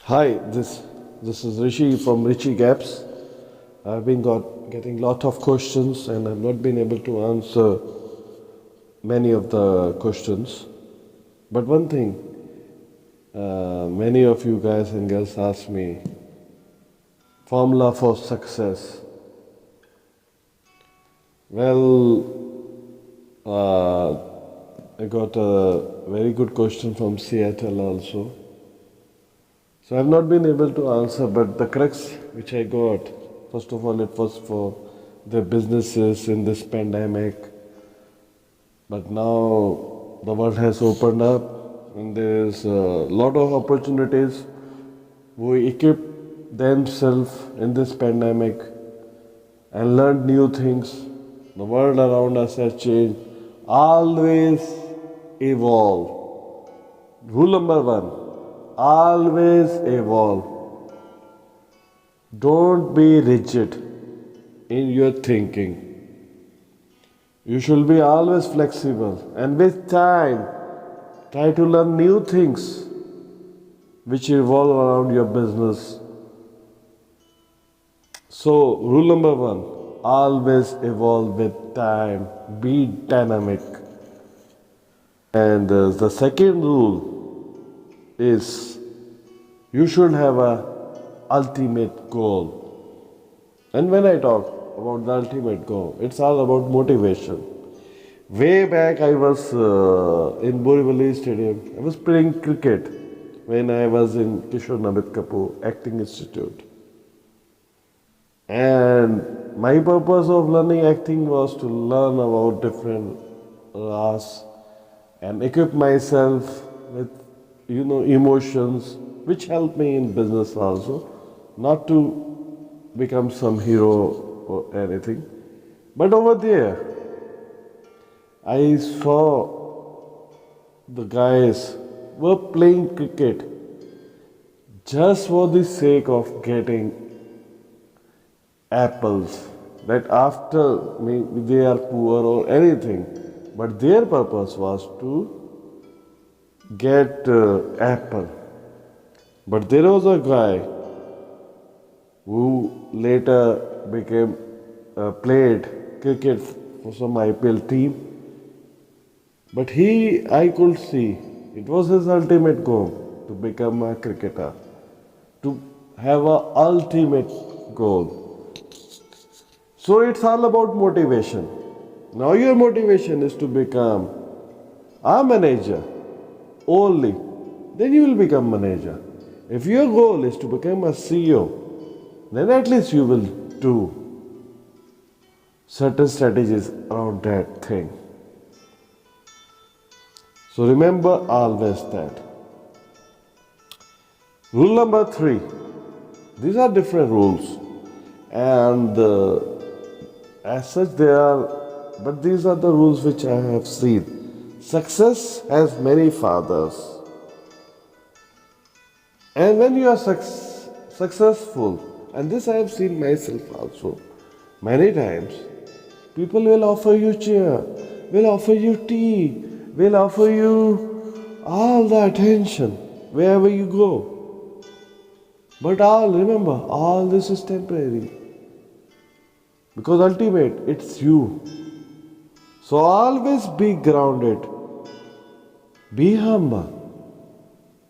Hi, this is Rishi from Rishi Gaps. I've been getting lot of questions and I've not been able to answer many of the questions. But one thing, many of you guys and girls ask me, formula for success. Well, I got a very good question from Seattle also. So I've not been able to answer, but the crux which I got, first of all, it was for the businesses in this pandemic. But now the world has opened up and there's a lot of opportunities who equip themselves in this pandemic and learned new things. The world around us has changed. Always evolve. Rule number one, always evolve. Don't be rigid in your thinking. You should be always flexible and with time try to learn new things which revolve around your business. So, rule number one, always evolve with time, be dynamic. And the second rule is you should have a ultimate goal. And when I talk about the ultimate goal, it's all about motivation. Way back, I was in Borivali Stadium. I was playing cricket when I was in Kishore Namit Kapoor Acting Institute. And my purpose of learning acting was to learn about different race and equip myself with emotions which help me in business also, not to become some hero or anything. But over there, I saw the guys were playing cricket just for the sake of getting apples. That after maybe they are poor or anything, but their purpose was to get apple. But there was a guy who later became played cricket for some IPL team. But I could see, it was his ultimate goal to become a cricketer, to have a ultimate goal. So it's all about motivation. Now your motivation is to become a manager only. Then you will become manager. If your goal is to become a CEO, then at least you will do certain strategies around that thing. So remember always that. Rule number three. These are different rules. And as such they are, but these are the rules which I have seen. Success has many fathers. And when you are successful, and this I have seen myself also, many times, people will offer you chair, will offer you tea, will offer you all the attention wherever you go. But remember, all this is temporary. Because ultimate, it's you. So always be grounded. Be humble.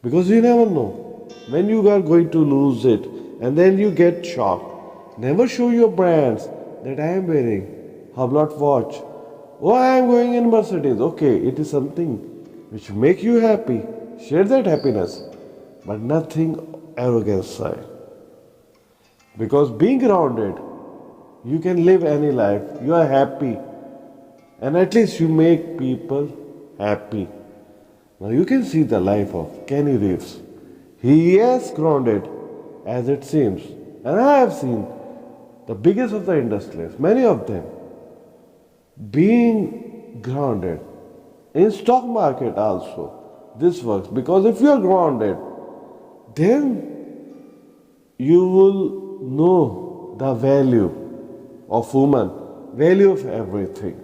Because you never know when you are going to lose it and then you get shocked. Never show your brands that I am wearing Hublot watch. Oh, I am going in Mercedes. Okay, it is something which make you happy. Share that happiness. But nothing arrogance side. Because being grounded, you can live any life. You are happy. And at least you make people happy. Now you can see the life of Kenny Reeves. He is grounded as it seems. And I have seen the biggest of the industries, many of them, being grounded. In stock market also, this works. Because if you are grounded, then you will know the value of woman, value of everything.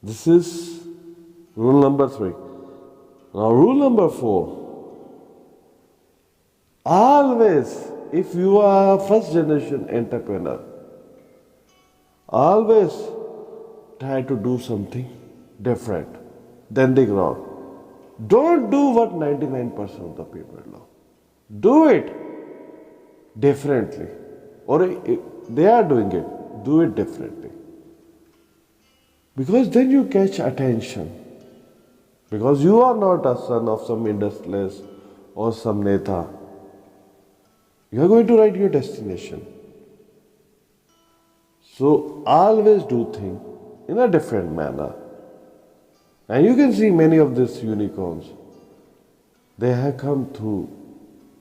This is rule number three. Now, rule number four, Always, if you are a first generation entrepreneur, always try to do something different than the crowd. Don't do what 99% of the people do. Do it differently. Or if they are doing it, do it differently. Because then you catch attention. Because you are not a son of some industrialist or some neta. You are going to write your destination. So always do things in a different manner. And you can see many of these unicorns. They have come through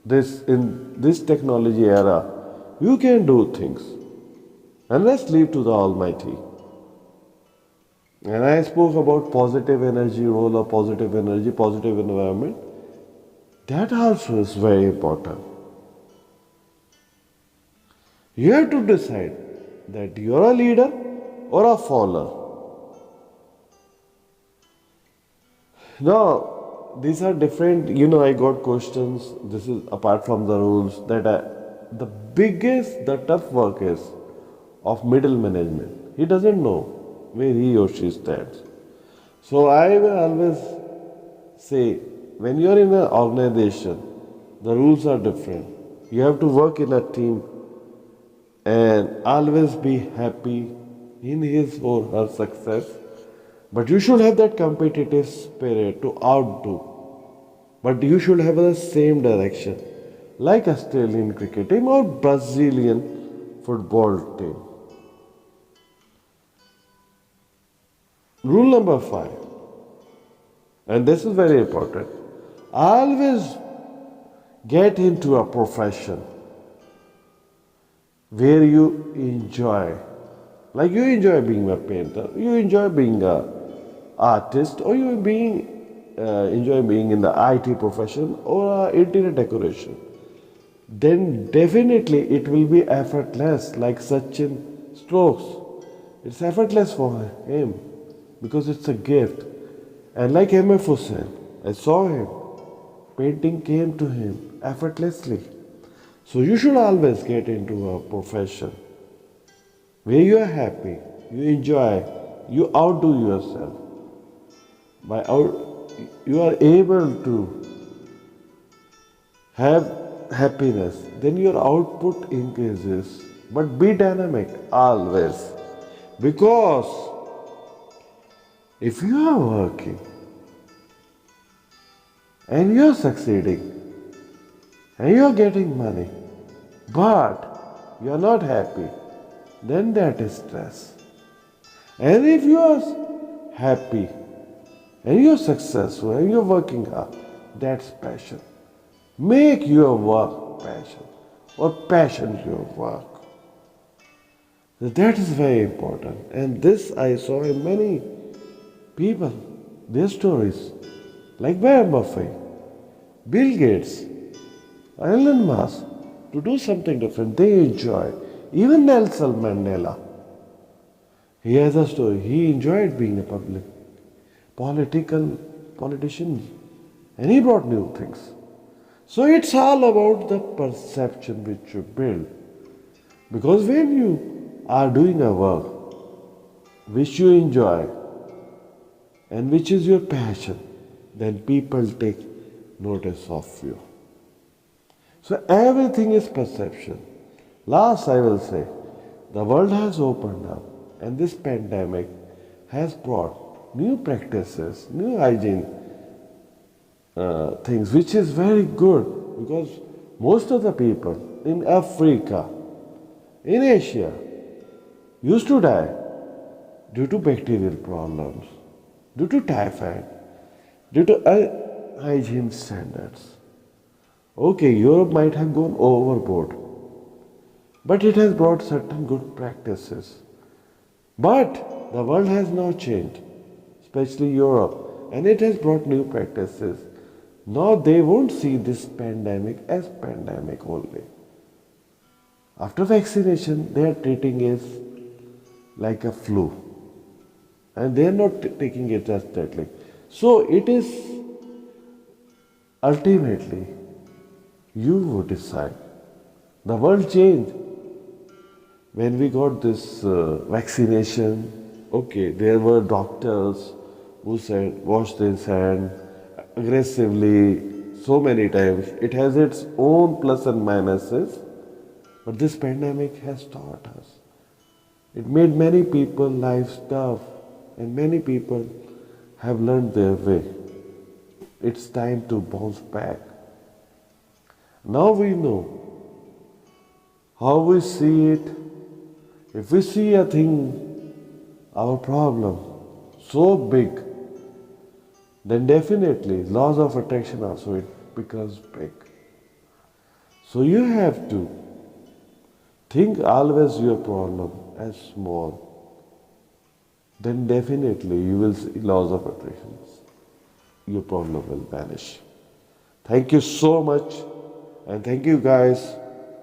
this in this technology era. You can do things. And let's leave to the Almighty. And I spoke about positive energy, role of positive energy, positive environment. That also is very important. You have to decide that you are a leader or a follower. Now, these are different. I got questions. This is apart from the rules that the biggest, the tough work is of middle management. He doesn't know where he or she stands. So I will always say, when you are in an organization, the rules are different. You have to work in a team and always be happy in his or her success. But you should have that competitive spirit to outdo. But you should have the same direction, like Australian cricket team or Brazilian football team. Rule number 5, and this is very important, always get into a profession where you enjoy. Like you enjoy being a painter, you enjoy being a artist, or you enjoy being in the IT profession or interior decoration. Then definitely it will be effortless, like Sachin strokes. It's effortless for him because it's a gift. And like MF Hussain, I saw him. Painting came to him effortlessly. So you should always get into a profession where you are happy, you enjoy, you outdo yourself. You are able to have happiness, then your output increases. But be dynamic always. Because if you are working and you are succeeding and you are getting money, but you are not happy, then that is stress. And if you are happy and you are successful and you are working hard, that's passion. Make your work passion or passion your work. So that is very important. And this I saw in many people, their stories, like Warren Buffett, Bill Gates, Elon Musk, to do something different. They enjoy. Even Nelson Mandela, he has a story. He enjoyed being a politician, and he brought new things. So it's all about the perception which you build. Because when you are doing a work which you enjoy and which is your passion, then people take notice of you. So everything is perception. Last, I will say, the world has opened up, and this pandemic has brought new practices, new hygiene things, which is very good because most of the people in Africa, in Asia, used to die due to bacterial problems, due to typhoid, due to hygiene standards. Okay, Europe might have gone overboard, but it has brought certain good practices. But the world has now changed, especially Europe, and it has brought new practices. Now they won't see this pandemic as pandemic only. After vaccination, they are treating it like a flu, and they are not taking it as deadly. So it is ultimately You decide. The world changed when we got this vaccination. Okay, there were doctors who said wash this hand aggressively so many times. It has its own plus and minuses, but this pandemic has taught us. It made many people lives tough, and many people have learned their way. It's time to bounce back. Now we know how we see it. If we see a thing, our problem, so big, then definitely laws of attraction also it becomes big. So you have to think always your problem as small. Then definitely you will see laws of attraction. Your problem will vanish. Thank you so much, and thank you guys.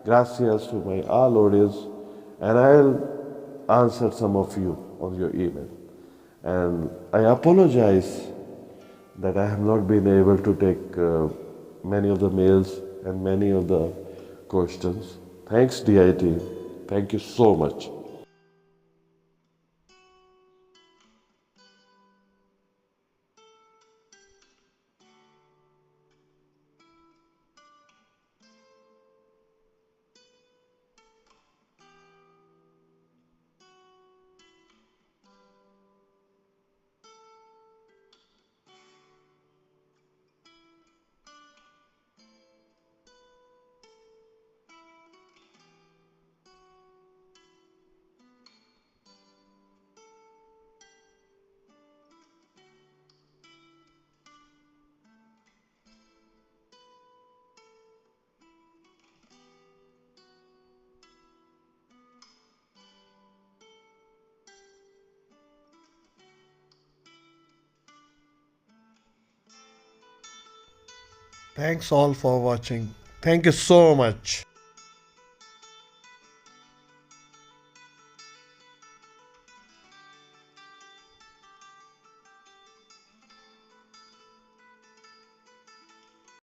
Gracias to my all audience, and I'll answer some of you on your email. And I apologize that I have not been able to take many of the mails and many of the questions. Thanks, DIT. Thank you so much. Thanks all for watching. Thank you so much.